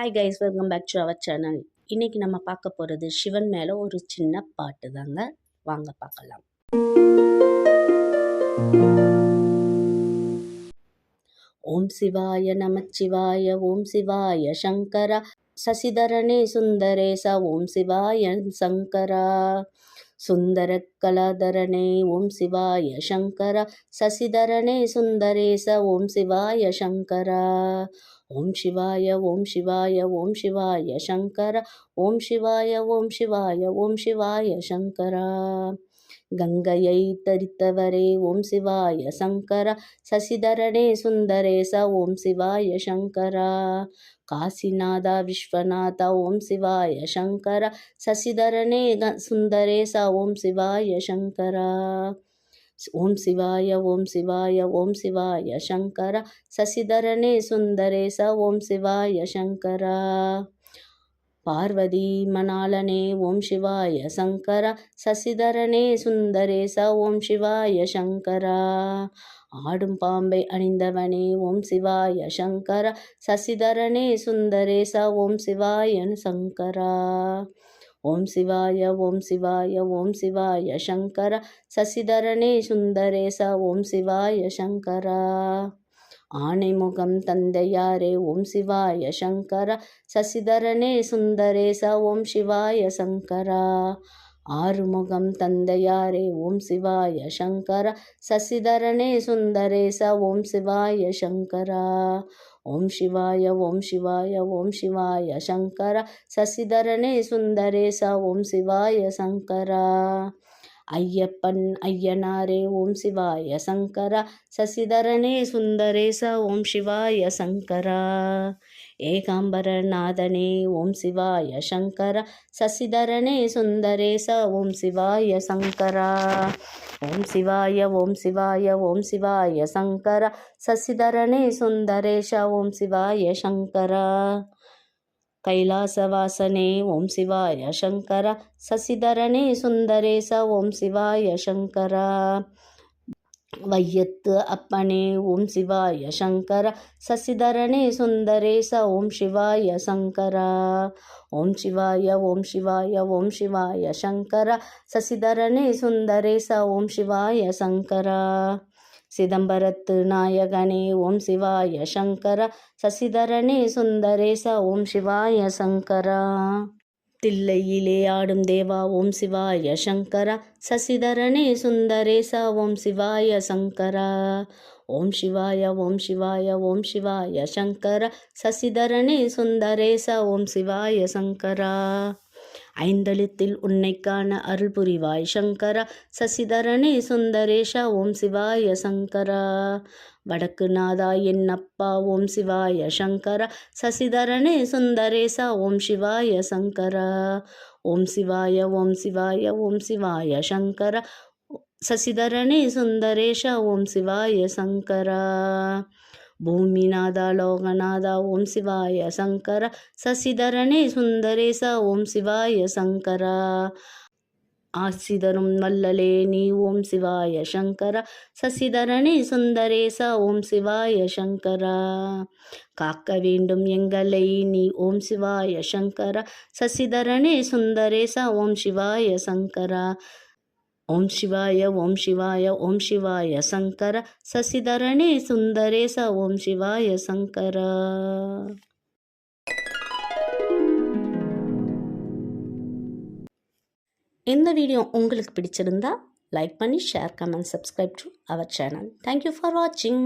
Hi guys, welcome back to our channel. இன்னைக்கு நம்ம பார்க்க போகிறது சிவன் மேலே ஒரு சின்ன பாட்டு தாங்க. வாங்க பார்க்கலாம். ஓம் சிவாய நமச்சிவாய, ஓம் சிவாய சங்கரா, சசிதரனே சுந்தரேசா, ஓம் சிவாய சங்கரா. சுந்தர கலாதரனே ஓம் சிவாய சங்கரா, சசிதரனே சுந்தரேச ஓம் சிவாய சங்கரா. ஓம் சிவாய ஓம் சிவாய ஓம் சிவாய சங்கரா, ஓம் சிவாய ஓம் சிவாய ஓம் சிவாய சங்கரா. கங்கையை தரித்தவரே ஓம் சிவாய சங்கரா, சசிதரனே சுந்தரேச ஓம் சிவாய சங்கரா. காசிநாதா விஸ்வநாதா ஓம் சிவாய சங்கரா, சசிதரனே சுந்தரேச ஓம் சிவாய சங்கரா. ஓம் சிவாய ஓம் சிவாய ஓம் சிவாய சங்கரா, சசிதரனே சுந்தரேச ஓம் சிவாய சங்கரா. பார்வதி மணாலனே ஓம் சிவாய சங்கரா, சசிதரனே சுந்தரேச ஓம் சிவாய சங்கரா. ஆடும் பாம்பை அணிந்தவனே ஓம் சிவாய சங்கரா, சசிதரனே சுந்தரேச ஓம் சிவாய சங்கரா. ஓம் சிவாய ஓம் சிவாய ஓம் சிவாய சங்கரா, சசிதரனே சுந்தரேச ஓம் சிவாய சங்கரா. ஆனைமுகம் தந்தையாரே ஓம் சிவாய சங்கரா, சசிதரனே சுந்தரேச ஓம் சிவாய சங்கரா. ஆறுமுகம் தந்தையாரே ஓம் சிவாய சங்கரா, சசிதரனே சுந்தரேச ஓம் சிவாய சங்கரா. ஓம் சிவாய ஓம் சிவாய ஓம் சிவாய சங்கரா, சசிதரனே சுந்தரேச ஓம் சிவாய சங்கரா. ஐயப்பன் ஐயனாரே ஓம் சிவாய சங்கரா, சசிதரனே சுந்தரேச ஓம் சிவாய சங்கரா. ஏகாம்பரநாதனே ஓம் சிவாய சங்கரா, சசிதரனே சுந்தரேச ஓம் சிவாய சங்கரா. ஓம் சிவாய ஓம் சிவாய ஓம் சிவாய சங்கரா, சசிதரனே சுந்தரேச ஓம் சிவாய சங்கரா. கைலாசவாசனே ஓம் சிவாய சங்கரா, சசிதரனே சுந்தரேச ஓம் சிவாய சங்கரா. வையத்து அப்பனே ஓம் சிவாய சங்கரா, சசிதரனே சுந்தரேச ஓம் சிவாய சங்கரா. ஓம் சிவாய ஓம் சிவாய ஓம் சிவாய சங்கரா, சசிதரனே சுந்தரேச ஓம் சிவாய சங்கரா. சிதம்பரத்து நாயகனே ஓம் சிவாய சங்கரா, சசிதரனே சுந்தரேச ஓம் சிவாய சங்கரா. தில்லையிலே ஆடும் தேவா ஓம் சிவாய சங்கரா, சசிதரனே சுந்தரேச ஓம் சிவாய சங்கரா. ஓம் சிவாய ஓம் சிவாய ஓம் சிவாய சங்கரா, சசிதரனே சுந்தரேச ஓம் சிவாய சங்கரா. ஐந்தெழுத்தில் உன்னை காண அருள் புரிவாய் சங்கரா, சசிதரனே சுந்தரேச ஓம் சிவாய சங்கரா. வடக்கு நாதா என்னப்பா ஓம் சிவாய சங்கரா, சசிதரனே சுந்தரேச ஓம் சிவாய சங்கரா. ஓம் சிவாய ஓம் சிவாய ஓம் சிவாய சங்கரா, சசிதரனே சுந்தரேச ஓம் சிவாய சங்கரா. பூமிநாதா லோகநாதா ஓம் சிவாய சங்கரா, சசிதரனே சுந்தரேச ஓம் சிவாய சங்கரா. ஆசிதரும் வல்லலே நீ ஓம் சிவாய சங்கரா, சசிதரனே சுந்தரேச ஓம் சிவாய சங்கரா. காக்க வேண்டும் எங்களை நீ ஓம் சிவாய சங்கரா, சசிதரனே சுந்தரேச ஓம் சிவாய சங்கரா. ஓம் சிவாய ஓம் சிவாய ஓம் சிவாய சங்கரா, சசிதரனே சுந்தரேச ஓம் சிவாய சங்கரா. இந்த வீடியோ உங்களுக்கு பிடிச்சிருந்தா லைக் பண்ணி share, comment, subscribe to our channel. Thank you for வாட்சிங்.